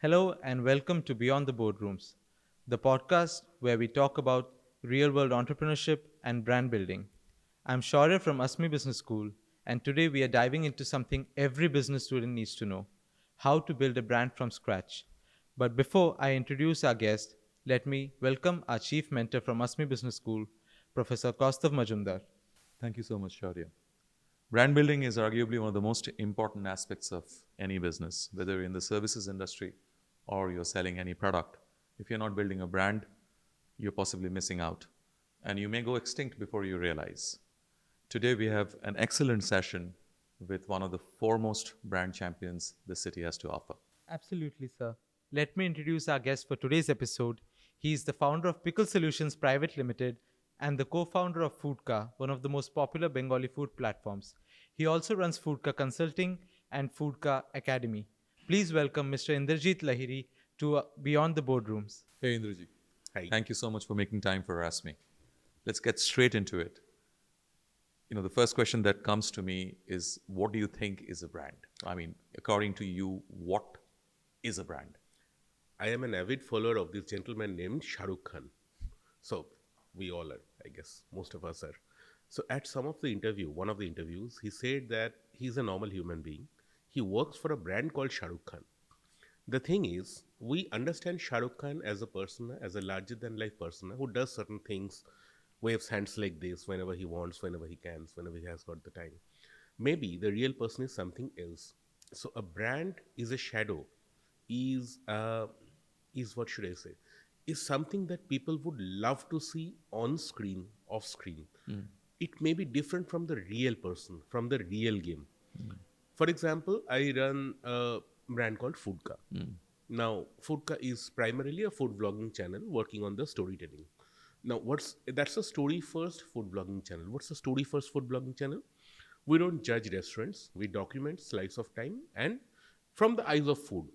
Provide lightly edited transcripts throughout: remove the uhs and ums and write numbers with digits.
Hello and welcome to Beyond the Boardrooms, the podcast where we talk about real world entrepreneurship and brand building. I'm Shaurya from ASMI B-School, and today we are diving into something every business student needs to know: how to build a brand from scratch. But before I introduce our guest, let me welcome our chief mentor from ASMI B-School, Professor Kaustav Majumdar. Thank you so much, Shaurya. Brand building is arguably one of the most important aspects of any business, whether you're in the services industry or you're selling any product. If you're not building a brand, you're possibly missing out. And you may go extinct before you realize. Today, we have an excellent session with one of the foremost brand champions the city has to offer. Absolutely, sir. Let me introduce our guest for today's episode. He is the founder of Pickle Solutions Private Limited and the co-founder of Foodka, one of the most popular Bengali food platforms. He also runs Foodka Consulting and Foodka Academy. Please welcome Mr. Indrajit Lahiri to Beyond the Boardrooms. Hey, Indraji. Hi. Thank you so much for making time for ASMI. Let's get straight into it. The first question that comes to me is, what do you think is a brand? I mean, according to you, what is a brand? I am an avid follower of this gentleman named Shah Rukh Khan. So we all are, I guess. Most of us are. So at one of the interviews, he said that he's a normal human being. He works for a brand called Shah Rukh Khan. The thing is, we understand Shah Rukh Khan as a person, as a larger than life person who does certain things, waves hands like this whenever he wants, whenever he can, whenever he has got the time. Maybe the real person is something else. So a brand is a shadow, is what should I say? Is something that people would love to see on screen, off screen. It may be different from the real person, from the real game. For example, I run a brand called Foodka. Now, Foodka is primarily a food vlogging channel working on the storytelling. Now, that's a story first food vlogging channel. What's a story first food vlogging channel? We don't judge restaurants. We document slice of time and from the eyes of food.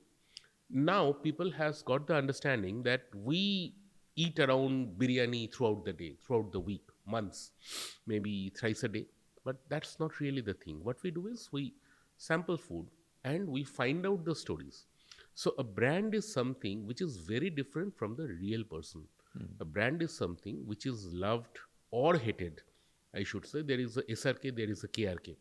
Now, people has got the understanding that we eat around biryani throughout the day, throughout the week, months, maybe thrice a day. But that's not really the thing. What we do is we sample food and we find out the stories. So a brand is something which is very different from the real person. A brand is something which is loved or hated. I should say there is a SRK, there is a KRK.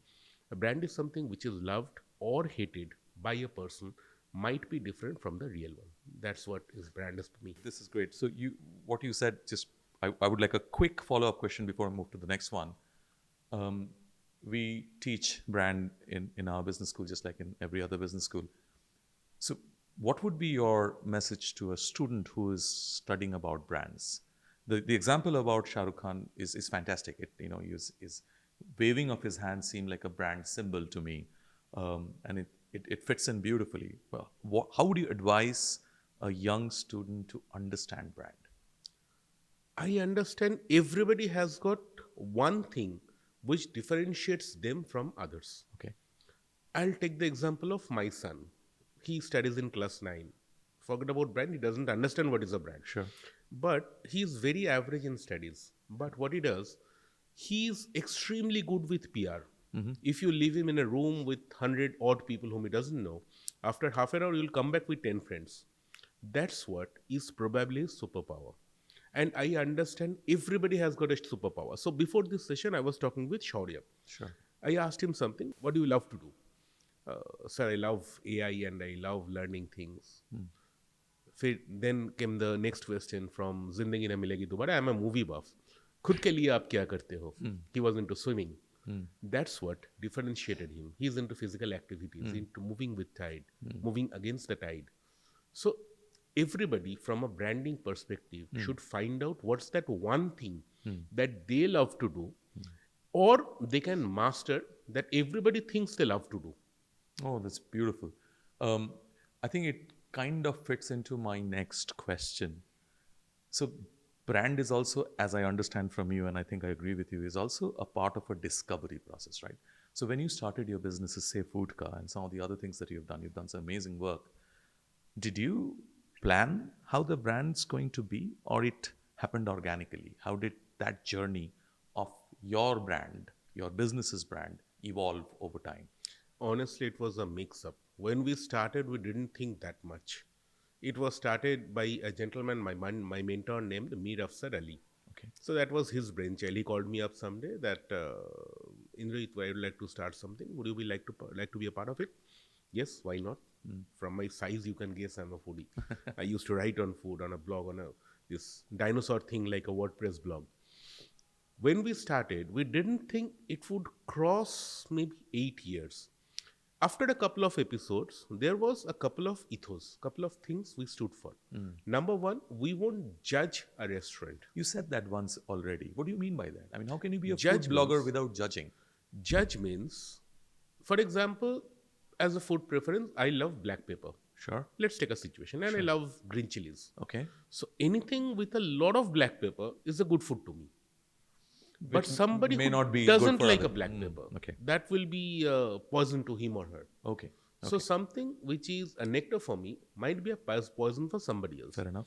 A brand is something which is loved or hated by a person, might be different from the real one. That's what is brand is to me. This is great. So what you said, I would like a quick follow-up question before I move to the next one. We teach brand in our business school, just like in every other business school. So what would be your message to a student who is studying about brands? The example about Shah Rukh Khan is fantastic. His waving of his hand seemed like a brand symbol to me, and it fits in beautifully. Well, how would you advise a young student to understand brand? I understand everybody has got one thing which differentiates them from others. Okay. I'll take the example of my son. He studies in class 9. Forget about brand, he doesn't understand what is a brand. Sure. But he is very average in studies. But what he does, he is extremely good with PR. If you leave him in a room with 100 odd people whom he doesn't know, after half an hour, you'll come back with 10 friends. That's what is probably his superpower. And I understand everybody has got a superpower. So before this session, I was talking with Shaurya. Sure. I asked him something, what do you love to do? Sir, I love AI and I love learning things. Then came the next question from Zindagi Na Milegi Dobara. I am a movie buff. खुद के लिए आप क्या करते हो? He was into swimming. That's what differentiated him. He's into physical activities, into moving with tide, moving against the tide. So everybody from a branding perspective should find out what's that one thing that they love to do or they can master that everybody thinks they love to do. Oh, that's beautiful. I think it kind of fits into my next question. So brand is also, as I understand from you, and I think I agree with you, is also a part of a discovery process, right? So when you started your businesses, say Foodka and some of the other things that you've done some amazing work. Did you plan how the brand's going to be, or it happened organically? How did that journey of your brand, your business's brand, evolve over time? Honestly, it was a mix-up. When we started, we didn't think that much. It was started by a gentleman, my mentor named Mir Afsar Ali. Okay. So that was his brainchild. He called me up someday that Indrajit, I would like to start something. Would you be like to be a part of it? Yes, why not? From my size, you can guess I'm a foodie. I used to write on food on a blog on this dinosaur thing like a WordPress blog. When we started, we didn't think it would cross maybe 8 years. After a couple of episodes, there was a couple of ethos, couple of things we stood for. Number one, we won't judge a restaurant. You said that once already. What do you mean by that? I mean, how can you be a Judge food blogger means- without judging? Judge means, for example, as a food preference, I love black pepper. Sure. Let's take a situation, and I love green chilies. Okay. So anything with a lot of black pepper is a good food to me. But somebody may who not be good doesn't for like a others. black pepper, okay. that will be poison to him or her. Okay. So something which is a nectar for me might be a poison for somebody else. Fair enough.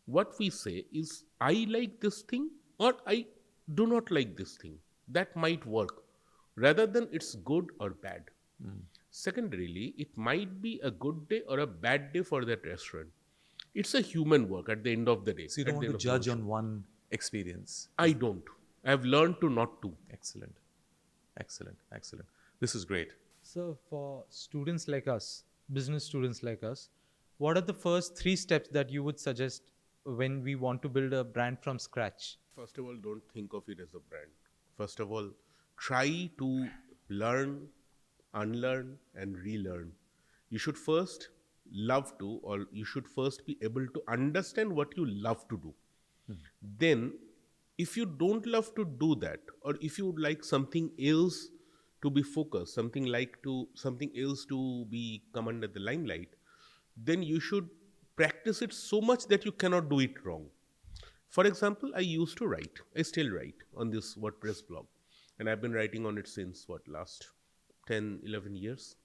What we say is, I like this thing or I do not like this thing. That might work rather than it's good or bad. Secondarily, it might be a good day or a bad day for that restaurant. It's a human work at the end of the day. So you at don't the want to end of the judge ocean. on one experience. I don't. I've learned to not to. Excellent. Excellent. Excellent. This is great. So, for students like us, business students like us, what are the first 3 steps that you would suggest when we want to build a brand from scratch? First of all, don't think of it as a brand. First of all, try to learn, unlearn, and relearn. You should first love to, or you should first be able to understand what you love to do. Then, if you don't love to do that, or if you would like something else to be focused, something else to be come under the limelight, then you should practice it so much that you cannot do it wrong. For example, I used to write. I still write on this WordPress blog. And I've been writing on it since, last 10, 11 years.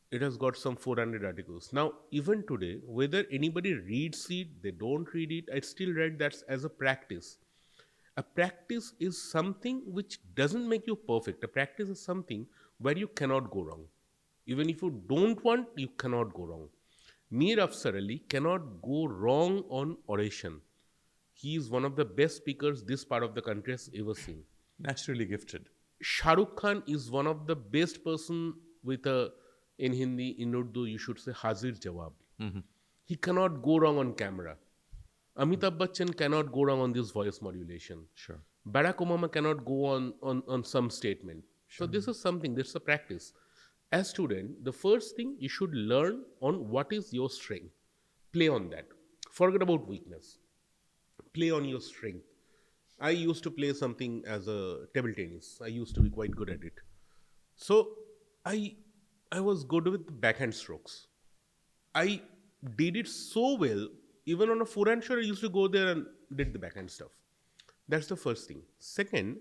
It has got some 400 articles. Now, even today, whether anybody reads it, they don't read it, I still write that as a practice. A practice is something which doesn't make you perfect. A practice is something where you cannot go wrong. Even if you don't want, you cannot go wrong. Mir Afsar Ali cannot go wrong on oration. He is one of the best speakers this part of the country has ever seen. Naturally gifted. Shah Rukh Khan is one of the best person with in Hindi, in Urdu, you should say Hazir Jawab. He cannot go wrong on camera. Amitabh Bachchan cannot go wrong on this voice modulation. Sure. Barack Obama cannot go on some statement. So this is something, this is a practice. As student, the first thing you should learn on what is your strength. Play on that. Forget about weakness. Play on your strength. I used to play something as a table tennis. I used to be quite good at it. So I was good with the backhand strokes. I did it so well, even on a forehand shot, I used to go there and did the backhand stuff. That's the first thing. Second,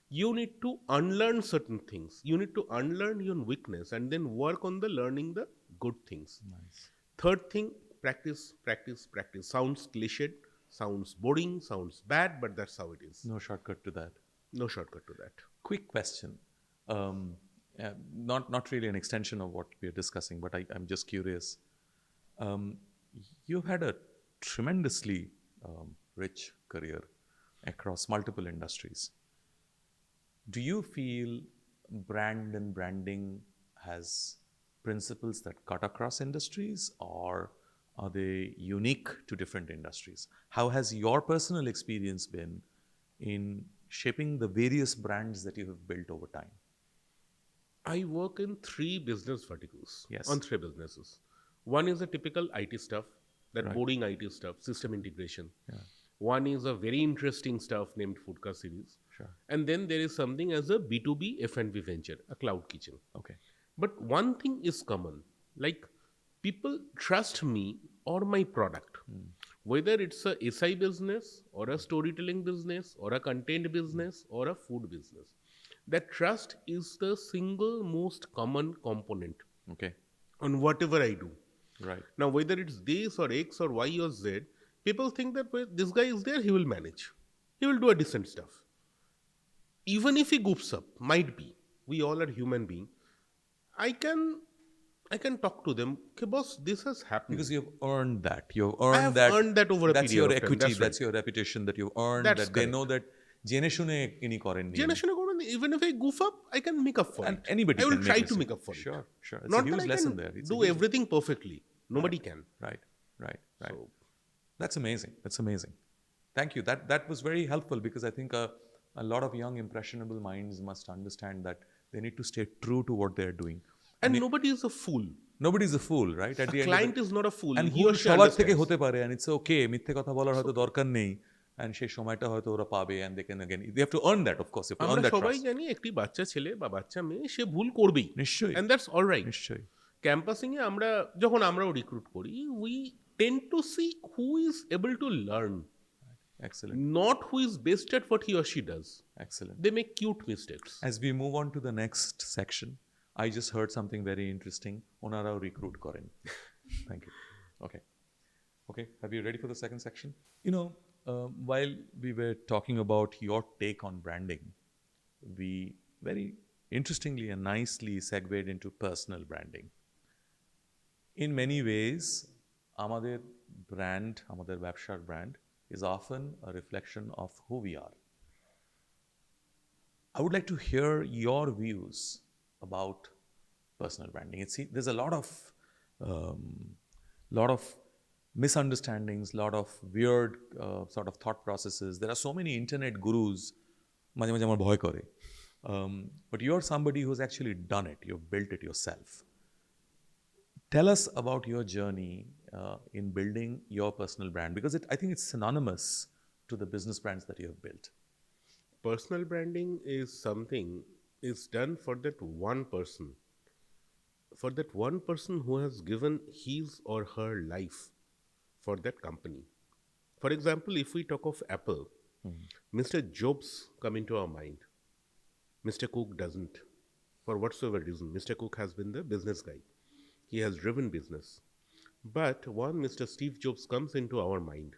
you need to unlearn certain things. You need to unlearn your weakness and then work on the learning the good things. Nice. Third thing, practice, practice, practice. Sounds cliched, sounds boring, sounds bad, but that's how it is. No shortcut to that. No shortcut to that. Quick question. Not really an extension of what we are discussing, but I'm just curious. You've had a tremendously rich career across multiple industries. Do you feel brand and branding has principles that cut across industries, or are they unique to different industries? How has your personal experience been in shaping the various brands that you have built over time? I work in 3 business verticals. Yes. On 3 businesses. One is a typical IT stuff, that Right. boring IT stuff, system integration. Yeah. One is a very interesting stuff named Foodka series. Sure. And then there is something as a B2B F&B venture, a cloud kitchen. Okay. But one thing is common, like people trust me or my product. Whether it's a SI business or a storytelling business or a content business or a food business. That trust is the single most common component Okay. on whatever I do. Right. Now, whether it's this or X or Y or Z, people think that well, this guy is there, he will manage. He will do a decent stuff. Even if he goofs up, might be. We all are human beings. I can I can talk to them. Okay, boss, this has happened. Because you've earned that. You've I earned have that. earned that over a That's period your of time. equity. That's That's right. your reputation that you've earned. That's That they correct. know that জেনে শুনে ইনি করেননি। Generation ago, even if I goof up, I can make up for And it. anybody I will can try make to mistake. make up for Sure, it. sure. It's Not a huge that I lesson can there. It's a do huge- everything perfectly. Nobody can. Right, right, right. So- That's amazing. That's amazing. Thank you. That was very helpful because I think a lot of young impressionable minds must understand that they need to stay true to what they're doing. And nobody is a fool. Nobody's a fool, right? At the A end client of the, is not a fool. and He ভুল or she সবার থেকে understands. হতে পারে, and it's okay. মিথ্যে কথা বলার হয়তো দরকার নেই, and সেই সময়টা হয়তো ওরা পাবে, and they can again. They have to earn that, of course. You have to earn আমরা that সবাই trust. জানি একটি বাচ্চা ছেলে বা বাচ্চা মেয়ে সে ভুল করবেই, নিশ্চয়ই। and that's all right. নিশ্চয়ই। ক্যাম্পাসিং এ আমরা যখন আমরাও রিক্রুট করি, we tend to see who is able to learn, Excellent. not who is best at what he or she does. Excellent. They make cute mistakes. As we move on to the next section, I just heard something very interesting. Onarao recruit karen. Thank you. Okay. Okay. Have you ready for the second section? You know, while we were talking about your take on branding, we very interestingly and nicely segued into personal branding. In many ways, আমাদের brand, আমাদের ব্যবসার brand is often a reflection of who we are. I would like to hear your views about personal branding. There's a lot of misunderstandings, lot of weird sort of thought processes. There are so many internet gurus. মাঝে মাঝে আমার ভয় করে. But you're somebody who's actually done it. You've built it yourself. Tell us about your journey in building your personal brand, because I think it's synonymous to the business brands that you have built. Personal branding is something is done for that one person. For that one person who has given his or her life for that company. For example, if we talk of Apple, Mr. Jobs come into our mind. Mr. Cook doesn't. For whatsoever reason, Mr. Cook has been the business guy. He has driven business. But one Mr. Steve Jobs comes into our mind.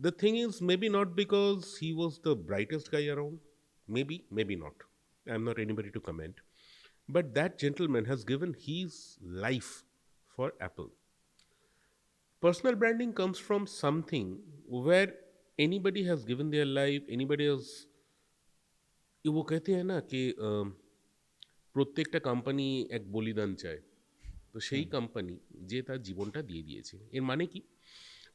The thing is, maybe not because he was the brightest guy around. Maybe not. I'm not anybody to comment. But that gentleman has given his life for Apple. Personal branding comes from something where anybody has given their life, anybody has. वो कहते हैं ना कि প্রত্যেকটা company এক বলিদান চায়, তো সেই কোম্পানি যে তার জীবনটা দিয়ে দিয়েছে, এর মানে কি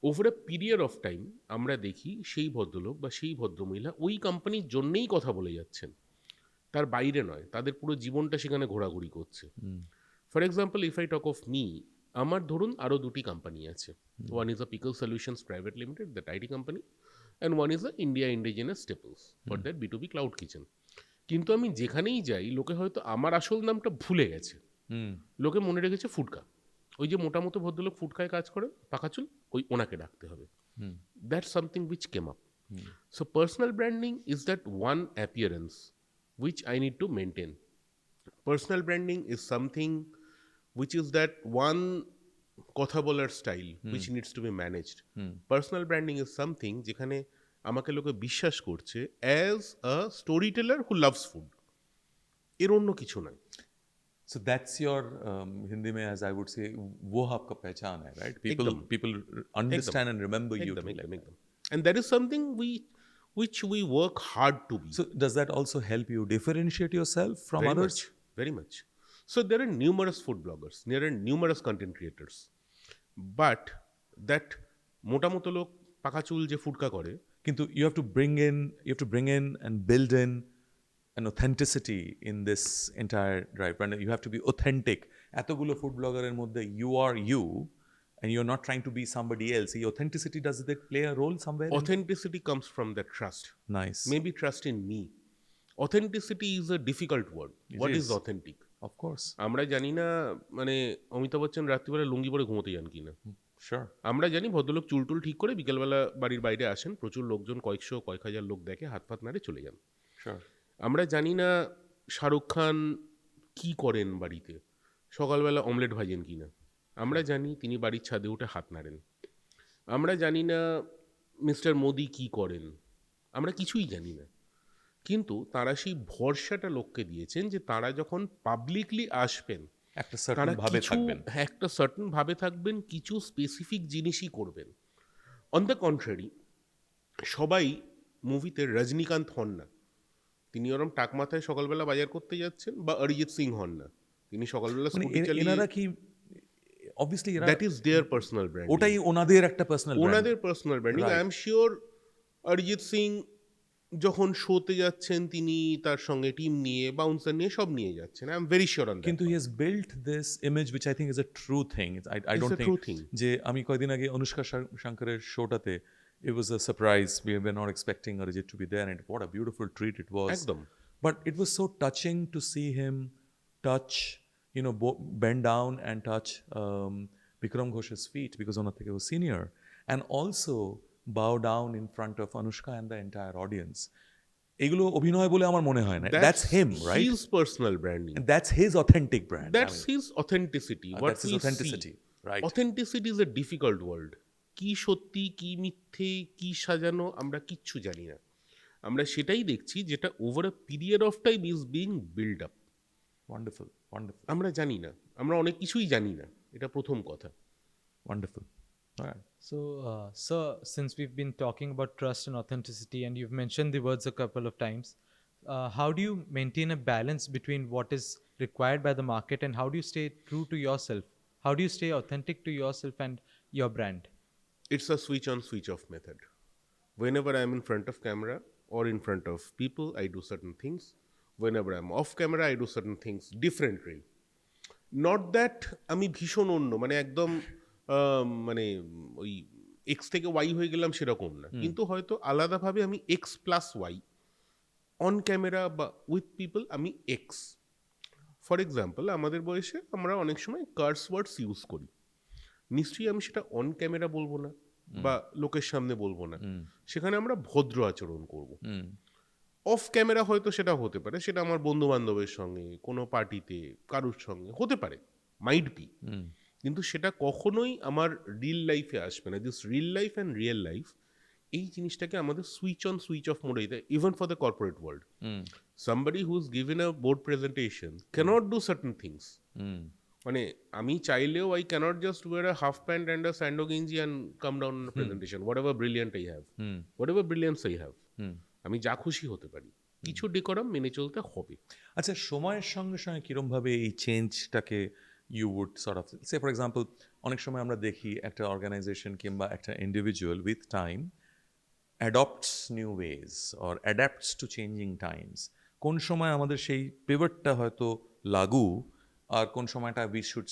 over a period of time আমরা দেখি সেই ভদ্রলোক বা সেই ভদ্রমহিলা ওই কোম্পানির জন্যেই কথা বলে যাচ্ছেন, তার বাইরে নয়, তাদের পুরো জীবনটা সেখানে ঘোরাঘুরি করছে। For example, if I talk of me, আমার ধরুন আরও দুটি কোম্পানি আছে। One is a pickle solutions private limited, that IT company, and one is a India indigenous staples for that B2B cloud kitchen. কিন্তু আমি যেখানেই যাই, লোকে হয়তো আমার আসল নামটা ভুলে গেছে, লোকে মনে রেখেছে ফুডকা। ওই যে মোটামুটি ভদ্রলোক ফুডকায় কাজ করে, পাকাচুল, ওই ওনাকে ডাকতে হবে। That's something which came up. So personal branding is that one appearance which I need to maintain. Personal branding is something which is that one কথা বলার style which needs to be managed. Personal branding is something যেখানে আমাকে লোকে বিশ্বাস করছে as a storyteller who loves food. এর অন্য কিছু নয়। So that's your Hindi mein, as I would say, wo aapka pehchan hai, right? People understand and remember you. Ekdam. And that is something which we work hard to be. So does that also help you differentiate yourself from Very others? Very much. So there are numerous food bloggers, there are numerous content creators, but that মোটামুটো লোক পাকাচুল যে ফুডকা করে, কিন্তু you have to bring in and build in an authenticity in this entire drive. And you have to be authentic. এতগুলো food blogger এর মধ্যে you are you, and you're not trying to be somebody else. The authenticity, does it play a role somewhere? Authenticity comes from that trust. Nice. Maybe trust in me. Authenticity is a difficult word. What is authentic? Of course. আমরা জানি না, মানে অমিতাভ বচ্চন রাত্রিবেলা লুঙ্গি পরে ঘুমোতে যান কিনা। Sure. আমরা জানি ভদ্রলোক চুলটুল ঠিক করে বিকেলবেলা বাড়ির বাইরে আসেন, প্রচুর লোকজন, কয়েকশো কয়েক হাজার লোক দেখে, হাত ফাত নাড়ে চলে যান। Sure. আমরা জানি না শাহরুখ খান কি করেন বাড়িতে, সকালবেলা অমলেট ভাজেন কিনা। আমরা জানি তিনি বাড়ির ছাদে উঠে হাত নাড়েন। আমরা জানি না মিস্টার মোদি কি করেন, আমরা কিছুই জানি না। কিন্তু তারা সেই ভরসাটা লোককে দিয়েছেন যে তারা যখন পাবলিকলি আসবেন, একটা সার্টেন তারা ভাবে কিছু থাকবেন। একটা সার্টেন ভাবে থাকবেন, কিছু স্পেসিফিক জিনিসই করবেন। অন দ্য কন্ট্রারি, সবাই মুভিতে রজনীকান্ত হন না। তিনি ওরম টাক মাথায় সকালবেলা বাজার করতে যাচ্ছেন, বা অরিজিৎ সিং হন না, তিনি সকালবেলা মানে স্কুটি চালিয়ে। এনারা কি অবভিয়াসলি এরা that is their personal branding, ওটাই ওনাদের একটা পার্সোনাল ব্র্যান্ড। ওনাদের personal branding. I right. Am sure Arijit Singh যখন শোতে যাচ্ছেন, তিনি তার সঙ্গে টিম নিয়ে, বাউন্সার নিয়ে, সব নিয়ে যাচ্ছেন। I am very sure on that. কিন্তু he has built this image which I think is a true thing. I It's don't a think true thing. যে আমি কয়েকদিন আগে অনুষ্কা শঙ্করের শোটাতে, it was a surprise. We were not expecting Arijit to be there, and what a beautiful treat it was. একদম। But it was so touching to see him touch, bend down and touch Bikram Ghosh's feet, because onar theke was senior, and also bow down in front of Anushka and the entire audience. এগুলো অভিনয় বলে আমার মনে হয় না। That's him, right? His personal branding. And that's his authentic brand. That's his authenticity. What that's his we authenticity, see. right? Authenticity is a difficult word. কি সত্যি, কি মিথ্যে, কি সাজানো, আমরা কিচ্ছু জানি না। আমরা সেটাই দেখছি যেটা over a period of time is being build up. Wonderful, wonderful, আমরা জানি না, আমরা অনেক কিছুই জানি না, এটা প্রথম কথা। wonderful. All right. So, sir, since we've been talking about trust and authenticity, and you've mentioned the words a couple of times, how do you maintain a balance between what is required by the market and how do you stay true to yourself? How do you stay authentic to yourself and your brand? It's a switch on, switch off method. Whenever I'm in front of camera or in front of people, I do certain things. Whenever I'm off camera, I do certain things differently. Not that আমি ভীষণ অন্য, মানে একদম মানে ওই x থেকে Y হয়ে গেলাম সেরকম না, কিন্তু হয়তো আলাদাভাবে আমি X plus Y, on camera বা উইথ পিপল আমি এক্স। ফর এক্সাম্পল, আমাদের বয়সে আমরা অনেক সময় কার্স ওয়ার্ডস ইউজ করি, নিশ্চয়ই আমি সেটা অন ক্যামেরা বলবো না বা লোকের সামনে বলবো না, সেখানে আমরা ভদ্র আচরণ করব। অফ ক্যামেরা হয়তো সেটা হতে পারে, সেটা আমার বন্ধু বান্ধবের সঙ্গে, কোনো পার্টিতে, কারুর সঙ্গে হতে পারে, মাইট বি, কিন্তু সেটা কখনোই আমার রিল লাইফে আসবে না। This reel life and real life, এই জিনিসটাকে আমাদের সুইচ অন সুইচ অফ মোডে দিতে, even for the corporate world. somebody who's given a board presentation cannot do certain things. মানে আমি চাইলেও I cannot just wear a half pant and a sando গেঞ্জি and come down on a presentation, whatever brilliant I have, whatever brilliance I have, আমি যা খুশি হতে পারি, কিছু ডেকোরাম মেনে চলতে হবে। আচ্ছা, সময়ের সঙ্গে সঙ্গে কীরমভাবে এই চেঞ্জটাকে you would sort of say, for example, অনেক সময় আমরা দেখি একটা অর্গানাইজেশন কিংবা একটা individual with time adopts new ways or adapts to changing times. কোন সময় আমাদের সেই পিভটটা হয়তো লাগু, আর কোন সময়টা we should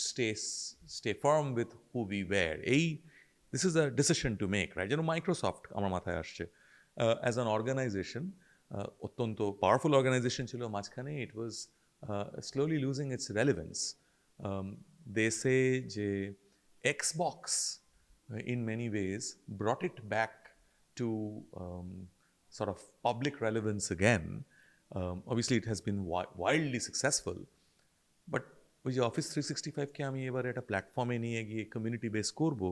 stay farm with who we were. This is a decision to make, right? যেন মাইক্রোসফট আমার মাথায় আসছে অ্যাজ অ্যান অর্গানাইজেশন, অত্যন্ত পাওয়ারফুল অর্গানাইজেশন ছিল, মাঝখানে ইট ওয়াজ স্লোলি লুজিং ইটস রেলেভেন্স। দে সে যে Xbox in many ways brought it back to sort of public relevance again. Obviously it has been wildly successful, but ওই যে অফিস 365কে আমি এবার একটা প্ল্যাটফর্মে নিয়ে গিয়ে কমিউনিটি বেস করবো,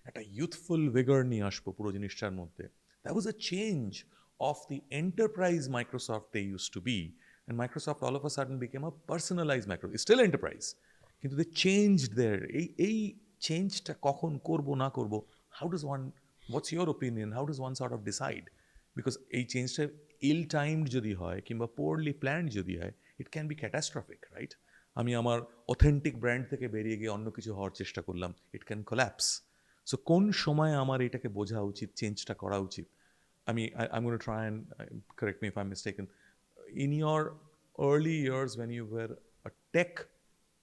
একটা ইউথফুল ভিগর নিয়ে আসবো পুরো জিনিসটার মধ্যে। That was a change of the enterprise Microsoft they used to be, and Microsoft all of a sudden became a personalized Microsoft. It's still enterprise, কিন্তু they changed their এই চেঞ্জটা কখন করবো না করবো, how does one, what's your opinion, how does one sort of decide? Because এই চেঞ্জটা ill timed যদি হয় কিংবা poorly planned যদি হয়, it can be catastrophic, right? আমি আমার অথেন্টিক ব্র্যান্ড থেকে বেরিয়ে গিয়ে অন্য কিছু হওয়ার চেষ্টা করলাম, it can collapse. So কোন সময় আমার এটাকে বোঝা উচিত, চেঞ্জটা করা উচিত? I'm going to try and correct me if I'm mistaken. In your early years when you were a tech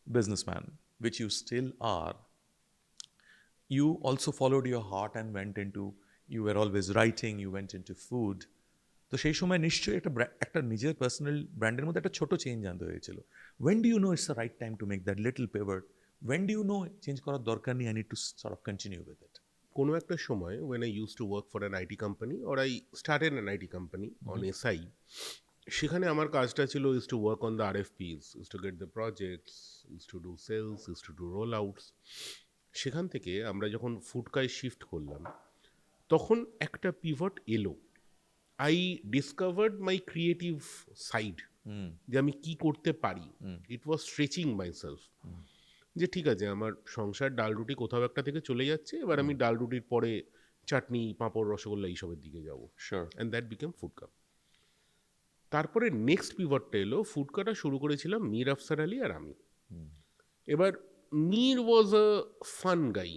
businessman, which you still are, you also followed your heart and went into, you were always writing, you went into food. তো সেই সময় নিশ্চয়ই একটা নিজের personal ব্র্যান্ডের মধ্যে একটা ছোট চেঞ্জ আনতে হয়েছিল। When do you know it's the right time to make that little pivot? When do you know change করার দরকার নেই, I need to sort of continue with it? কোনো একটা সময় when I used to work for an IT company, or I started an IT company on SI, সেখানে আমার কাজটা ছিল is to work on the RFPs, is to get the projects, is to do sales, is to do rollouts. সেখান থেকে আমরা যখন ফুডকায় shift করলাম, তখন একটা পিভট এলো। I discovered my creative side, যে আমি কি করতে পারি। ইট ওয়াজ স্ট্রেচিং মাই সেলফ। যে ঠিক আছে আমার সংসার ডাল রুটি কোথাও একটা থেকে চলে যাচ্ছে, এবার আমি ডাল রুটির পরে চাটনি পাঁপড় রসগোল্লা এইসবের দিকে যাবো, Sure. And that became Foodka. তারপরে নেক্সট পিভটটা এলো, ফুডকাটা শুরু করেছিলাম মীর আফসার আলী আর আমি। এবার Mir was a fun guy,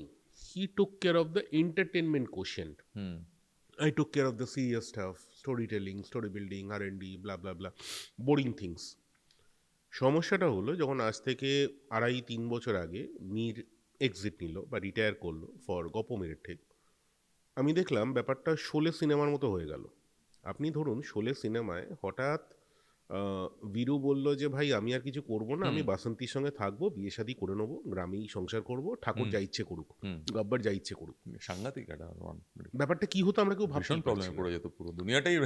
he took care of the entertainment quotient, I took care of the serious stuff, storytelling, story building, R&D, blah blah blah, boring things. সমস্যাটা হলো যখন আজ থেকে 2.5-3 বছর আগে মীর এক্সিট নিল বা রিটায়ার করলো ফর গপমের ঠেক, আমি দেখলাম ব্যাপারটা শোলে সিনেমার মতো হয়ে গেল। আপনি ধরুন শোলে সিনেমায় হঠাৎ বীরু বলল যে ভাই আমি আর কিছু করব না, আমি বাসন্তীর সঙ্গে থাকবো, বিয়ে শাদী করে নেবো, গ্রামেই সংসার করব, ঠাকুর যা ইচ্ছে করুক, গব্বর যা ইচ্ছে করুক। সাংঘাতিক একটা ব্যাপারটা কি হতো আমরা কেউ ভীষণ ভাবতেই পারছি প্রবলেমে না। পড়ে যেত পুরো দুনিয়াটাই।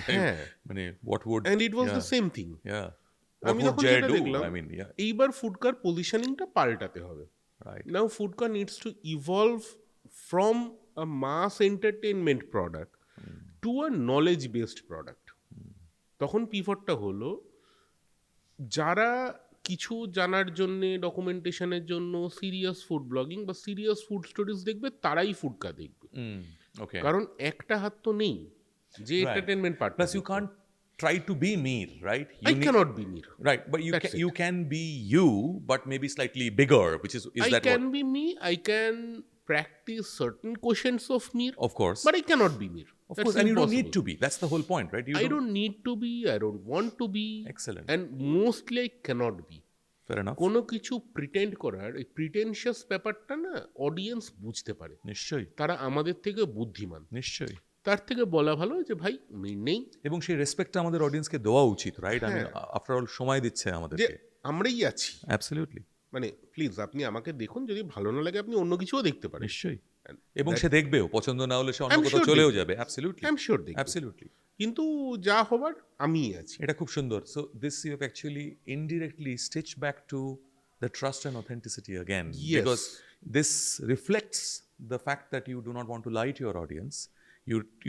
হ্যাঁ, মানে what would, and it was yeah, the same thing. yeah, what আমি would তখন Jay যেটা do? দেখলাম, I mean, yeah, এইবার ফুডকার পজিশনিংটা পাল্টাতে হবে। right. Now Foodka needs to evolve from a mass entertainment product to a knowledge based product. তখন পিভটটা হলো যারা কিছু জানার জন্যে, ডকুমেন্টেশনের জন্য সিরিয়াস ফুড ব্লগিং বা সিরিয়াস ফুড স্টোরিজ দেখবে, তারাই ফুডকা দেখবে। Okay. কারণ একটা হাত তো নেই যে Right. Entertainment part. Plus, you can't try to be Mir, right? I cannot be Mir. Right, but That's it. you can be you, but maybe slightly bigger, which is I that can what? be me, I can practice certain quotients of Mir, Of course, but I cannot be Mir. of That's course, and you don't need impossible. to be. That's the whole point, right? I don't need to be, I don't want to be. Excellent. And mostly I cannot be. Fair enough. কোনো কিছু pretend করার, এই প্রিটেনশিয়াস ব্যাপারটা না audience বুঝতে পারে, নিশ্চয়ই, তারা আমাদের থেকে বুদ্ধিমান। নিশ্চয়ই। তার থেকে বলা ভালো যে ভাই মির নেই, এবং সেই রেসপেক্টটা আমাদের অডিয়েন্সকে দেওয়া উচিত, রাইট? আমি হ্যাঁ। আফটার অল সময় দিচ্ছে যে আমাদেরকে। আমরাই আছি। অ্যাবসলিউটলি, মানে প্লিজ আপনি আমাকে দেখুন, যদি ভালো না লাগে আপনি অন্য কিছুও দেখতে পারেন। নিশ্চয়ই। And এবং that- সে দেখবেও, পছন্দ না হলে সে অন্য I'm কোথাও sure চলেও দেখবে। যাবে। অ্যাবসলিউটলি, I'm sure দেখবে। অ্যাবসলিউটলি। কিন্তু যা হবার আমিই আছি। এটা খুব সুন্দর। So this you have actually indirectly stitch back to the trust and authenticity again, Yes. Because this reflects the fact that you do not want to lie to your audience.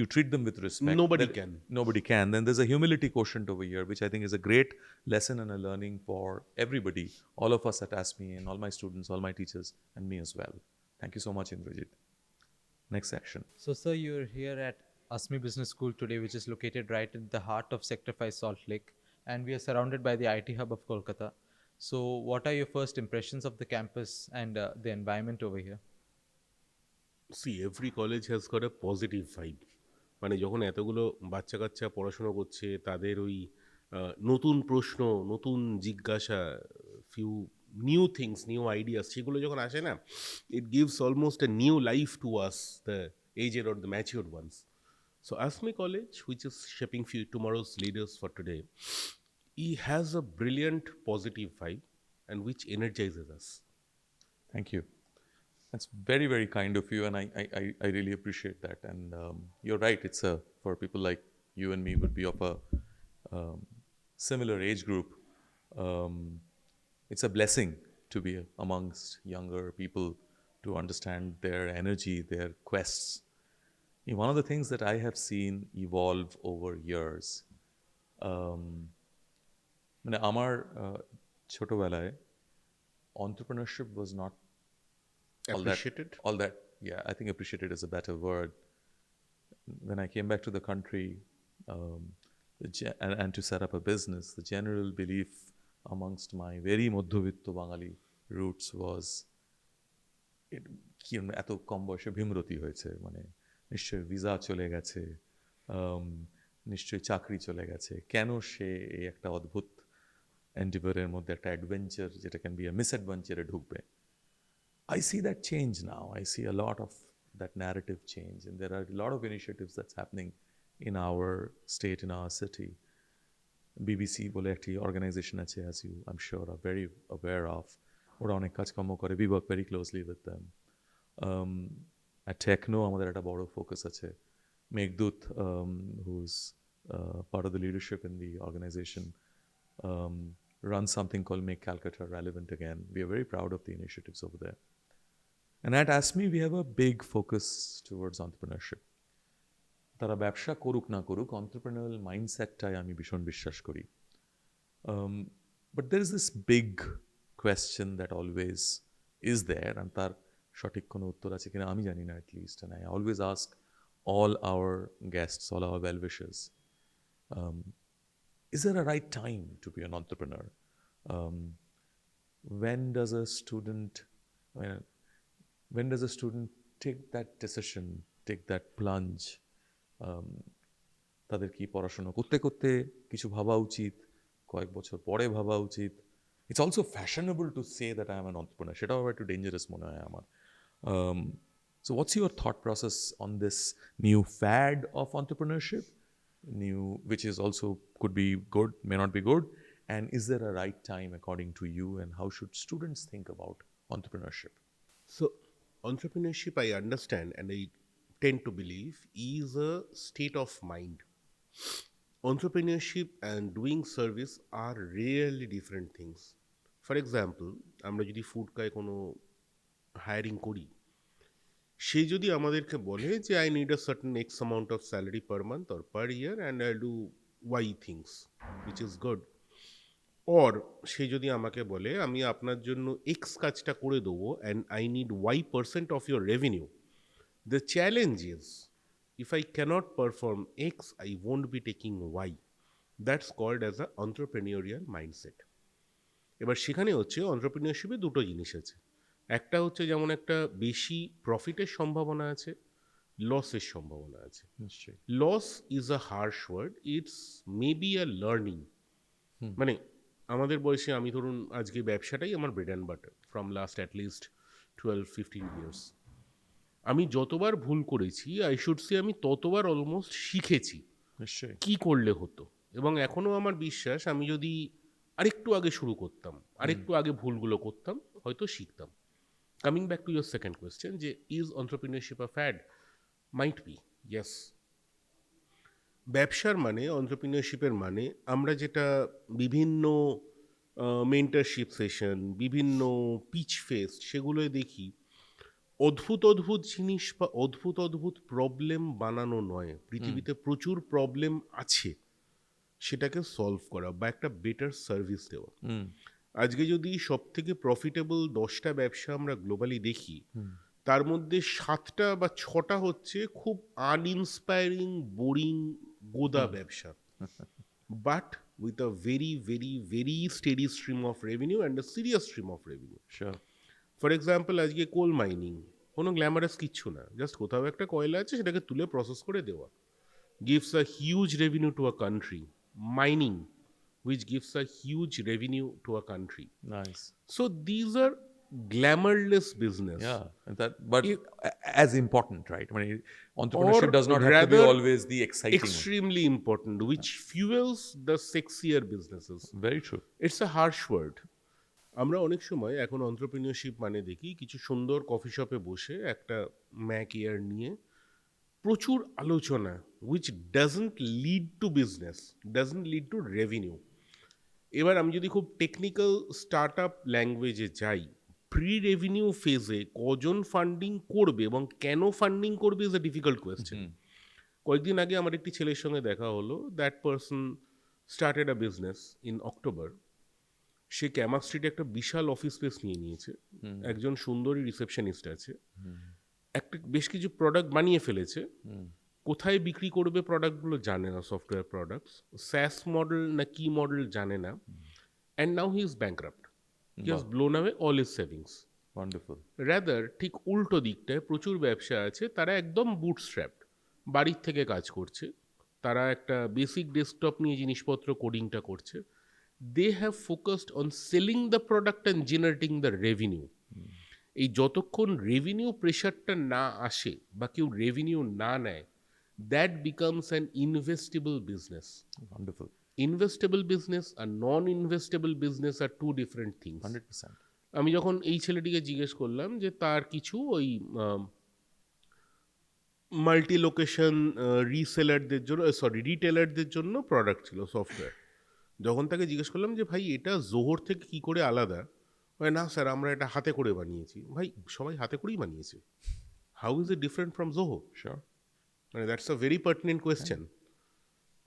You treat them with respect. Nobody That- can. Nobody can. Then there's a humility quotient over here, which I think is a great lesson and a learning for everybody, all of us at ASMI and all my students, all my teachers, and me as well. Thank you so much, Indrajit. Next section. So, sir, you're here at ASMI Business School today, which is located right in the heart of Sector 5 Salt Lake, and we are surrounded by the IT hub of Kolkata. So, what are your first impressions of the campus and the environment over here? See every college has got a positive vibe. মানে যখন এতগুলো বাচ্চা কাচ্চা পড়াশোনা করছে, তাদের ওই নতুন প্রশ্ন, নতুন জিজ্ঞাসা, few new things, new ideas, সেগুলো যখন আসে না, it gives almost a new life to us, the aged or the mature ones. So ASMI college, which is shaping tomorrow's leaders for today, he has a brilliant positive vibe and which energizes us. Thank you. That's very, very kind of you, and I really appreciate that. And you're right. It's for people like you and me would be of a similar age group. It's a blessing to be amongst younger people, to understand their energy, their quests. One of the things that I have seen evolve over years, মানে আমার ছোটবেলায় entrepreneurship was not Appreciated? all that, yeah, I think appreciated is a better word. When I came back to the country and to set up a business, the general belief amongst my very মধ্যবিত্ত বাঙালি roots was কি এত কম বয়সে ভীমরতি হয়েছে, মানে নিশ্চয়ই visa চলে গেছে, নিশ্চয়ই চাকরি চলে গেছে, কেন সে এই একটা অদ্ভুত এন্ডিভারের মধ্যে একটা অ্যাডভেঞ্চার যেটা ক্যান বি আ মিস অ্যাডভেঞ্চারে ঢুকবে। I see that change now. I see a lot of that narrative change, and there are a lot of initiatives that's happening in our state, in our city. BBC বলে একটি organization আছে, as you I'm sure are very aware of. ওরা অনেক কাজকর্ম করে, we work very closely with them. At Techno আমাদের একটা বড় focus আছে. Meghdut, who's part of the leadership in the organization, runs something called Make Calcutta Relevant Again. We are very proud of the initiatives over there. And at ASMI, we have a big focus towards entrepreneurship. তারা ব্যবসা করুক না করুক, entrepreneurial mindset-টাই আমি ভীষণ বিশ্বাস করি. But there is this big question that always is there, and তার সঠিক কোনো উত্তর আছে কিনা আমি জানি না at least, and I always ask all our guests, all our well-wishers, is there a right time to be an entrepreneur? When does a student, when does a student take that decision, take that plunge? তাদের কি পড়াশোনা করতে করতে কিছু ভাবা উচিত, কয়েক বছর পরে ভাবা উচিত? It's also fashionable to say that I am an entrepreneur. সেটাও আবার একটু ডেঞ্জারাস মনে হয় আমার। So what's your thought process on this new fad of entrepreneurship? Which is also could be good, may not be good. And is there a right time according to you, and how should students think about entrepreneurship? So, entrepreneurship, I understand and I tend to believe, is a state of mind. Entrepreneurship and doing service are really different things. For example, আমরা যদি ফুডকায় কোনো hiring করি, সে যদি আমাদেরকে বলে যে I need a certain X amount of salary per month or per year and I'll do Y things, which is good. or সে যদি আমাকে বলে আমি আপনার জন্য X কাজটা করে দেবো and I need Y% of your revenue, the challenge is if I cannot perform X, I won't be taking Y. That's called as a entrepreneurial mindset. এবার সেখানে হচ্ছে entrepreneurship-এ দুটো জিনিস আছে। একটা হচ্ছে যেমন একটা বেশি প্রফিটের সম্ভাবনা আছে, লসের সম্ভাবনা আছে। নিশ্চয়ই। Loss is a harsh word, it's maybe a learning. মানে আমাদের বয়সে আমি ধরুন আজকে ব্যবসাটাই আমার bread and butter from last at least 12-15 years. আমি যতবার ভুল করেছি আই শুড সে আমি ততবার অলমোস্ট শিখেছি নিশ্চয়ই। কি করলে হতো, এবং এখনও আমার বিশ্বাস আমি যদি আরেকটু আগে শুরু করতাম, আরেকটু আগে ভুলগুলো করতাম, হয়তো শিখতাম। Coming back to your second question, যে is entrepreneurship a fad? Might be, yes. ব্যবসার মানে, অন্টারপ্রিনিয়রশিপের মানে আমরা যেটা বিভিন্ন মেন্টরশিপ সেশন, বিভিন্ন পিচ ফেস্ট, সেগুলোয় দেখি অদ্ভুত অদ্ভুত জিনিস বা অদ্ভুত অদ্ভুত প্রবলেম বানানো নয়। পৃথিবীতে প্রচুর প্রবলেম আছে, সেটাকে সলভ করা বা একটা বেটার সার্ভিস দেওয়া। আজকে যদি সব থেকে প্রফিটেবল 10টা ব্যবসা আমরা গ্লোবালি দেখি, তার মধ্যে 7টা বা 6টা হচ্ছে খুব আনইন্সপায়ারিং, বোরিং, গোদা ব্যবসা, but with a very very very steady stream of revenue and a serious stream of revenue. For example, আজকে কোল মাইনিং কোনো গ্ল্যামারাস কিচ্ছু না, জাস্ট কোথাও একটা কয়লা আছে সেটাকে তুলে প্রসেস করে দেওয়া, gives a huge revenue to a country. Mining, which gives a huge revenue to a country. Nice. So these are glamourless business. Yeah, but as important, right? I mean, entrepreneurship Or does not have to be rather always the exciting. Extremely important, which fuels the sexier businesses. Very true. It's a harsh word. আমরা অনেক সময় এখন অন্টারপ্রিনিয়রশিপ মানে দেখি কিছু সুন্দর coffee শপে বসে একটা ম্যাক এয়ার নিয়ে প্রচুর আলোচনা, which doesn't lead to business, doesn't lead to revenue. এবার আমি যদি খুব টেকনিক্যাল স্টার্ট আপ ল্যাঙ্গুয়েজে যাই, প্রি রেভিনিউ ফেজে কজন ফান্ডিং করবে এবং কেন ফান্ডিং করবে ইজ এ ডিফিকাল্ট কোয়েশ্চেন। কয়েকদিন আগে আমার একটি ছেলের সঙ্গে দেখা হলো, that person started a business in October. সে ক্যামাক স্ট্রিটে একটা বিশাল অফিস স্পেস নিয়ে নিয়েছে, একজন সুন্দরী রিসেপশনিস্ট আছে, একটা বেশ কিছু প্রোডাক্ট বানিয়ে ফেলেছে, কোথায় বিক্রি করবে প্রোডাক্টগুলো জানে না, সফটওয়্যার প্রোডাক্টস, স্যাস মডেল না কি মডেল জানে না, and now he is bankrupt, he has blown away all his savings. Wonderful. Rather ঠিক উল্টো দিকটায় প্রচুর ব্যবসা আছে, তারা একদম বুটস্ট্র্যাপড, বাড়ির থেকে কাজ করছে, তারা একটা বেসিক ডেস্কটপ নিয়ে জিনিসপত্র কোডিংটা করছে, they have focused on selling the product and generating the revenue. এই যতক্ষণ রেভিনিউ প্রেশারটা না আসে বা কেউ রেভিনিউ না নেয়, that becomes an investable business. Wonderful. Investable business আর non investable business are two different things. 100%. আমি যখন এই ছেলেটিকে জিজ্ঞেস করলাম যে তার কিছু ওই মাল্টি লোকেশন রিসেলারদের জন্য, রিটেলারদের জন্য প্রোডাক্ট ছিল সফটওয়্যার, যখন তাকে জিজ্ঞেস করলাম যে ভাই এটা জোহর থেকে কি করে আলাদা, না স্যার আমরা এটা হাতে করে বানিয়েছি। ভাই সবাই হাতে করেই বানিয়েছে, how is it different from Zoho? Sure. মানে that's a very pertinent question.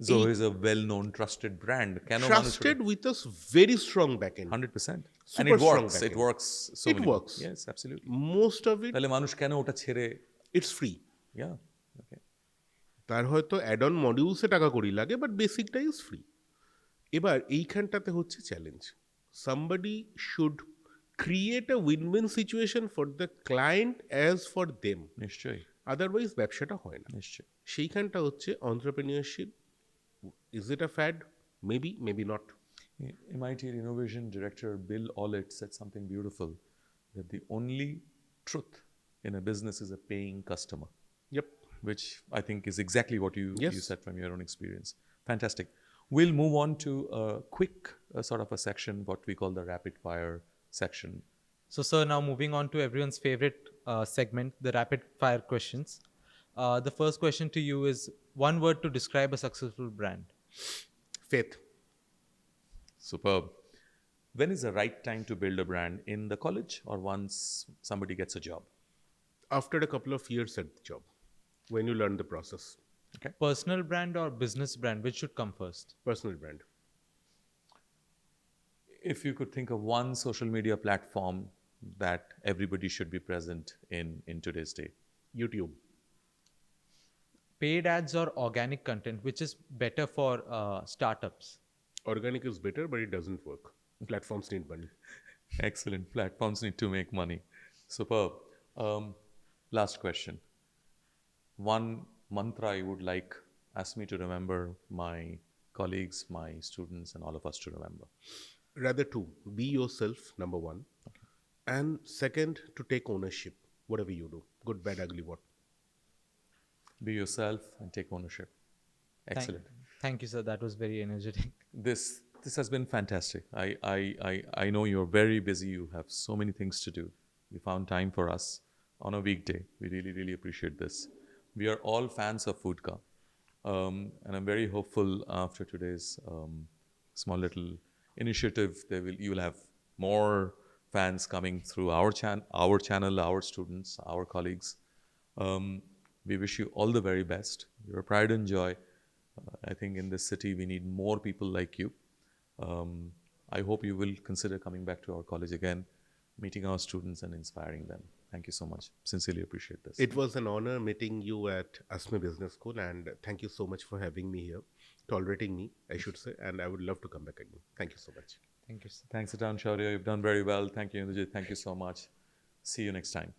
Zoho is a well-known, trusted brand. কেন মানুষ trusted with a very strong backend. 100%. And Super it strong works. It backend. works so It many works. Yes, absolutely. Most of it, তাহলে মানুষ কেন ওটা ছেড়ে it's free. yeah, okay. তার হয়তো add on মডিউলসে টাকা করি লাগে, বাট বেসিকটা ইজ ফ্রি। এবার এইখানটাতে হচ্ছে challenge, somebody should create a win win situation for the client as for them, নিশ্চয়ই আদারওয়াইজ ব্যবসাটা হয় না। নিশ্চয়ই সেইখানটা হচ্ছে অন্টারপ্রেনিয়রশিপ। Is it a fad? Maybe, maybe not. MIT Innovation Director Bill Ollett said something beautiful, that the only truth in a business is a paying customer, Yep. which I think is exactly what you Yes. said from your own experience. Fantastic. We'll move on to a quick sort of a section, what we call the rapid fire section. So, sir, now moving on to everyone's favorite segment, the rapid fire questions. The first question to you is one word to describe a successful brand. Faith. Superb. When is the right time to build a brand? In the college or once somebody gets a job? After a couple of years at the job, when you learn the process. Okay. Personal brand or business brand, which should come first? Personal brand. If you could think of one social media platform that everybody should be present in today's day. YouTube. Paid ads or organic content, which is better for startups? Organic is better, but it doesn't work. Platforms need money. Excellent. Platforms need to make money. Superb. Last question. One mantra I would like ASMI to remember, my colleagues, my students, and all of us to remember. Rather two. Be yourself, number one. Okay. And second, to take ownership, whatever you do. Good, bad, ugly, what. Be yourself and take ownership. Excellent. Thank you, sir. That was very energetic. This has been fantastic. I know you're very busy. You have so many things to do. You found time for us on a weekday. We really, really appreciate this. We are all fans of Foodka. And I'm very hopeful after today's small little initiative, you will have more fans coming through our channel, our students, our colleagues. We wish you all the very best. Your pride and joy. I think in this city we need more people like you. I hope you will consider coming back to our college again, meeting our students and inspiring them. Thank you so much. Sincerely appreciate this. It was an honor meeting you at ASMI Business School, and thank you so much for having me here, tolerating me, I should say, and I would love to come back again. Thank you so much. Thank you, sir. Thanks a ton, Shaurya. You've done very well. Thank you, Indrajit. Thank you so much. See you next time.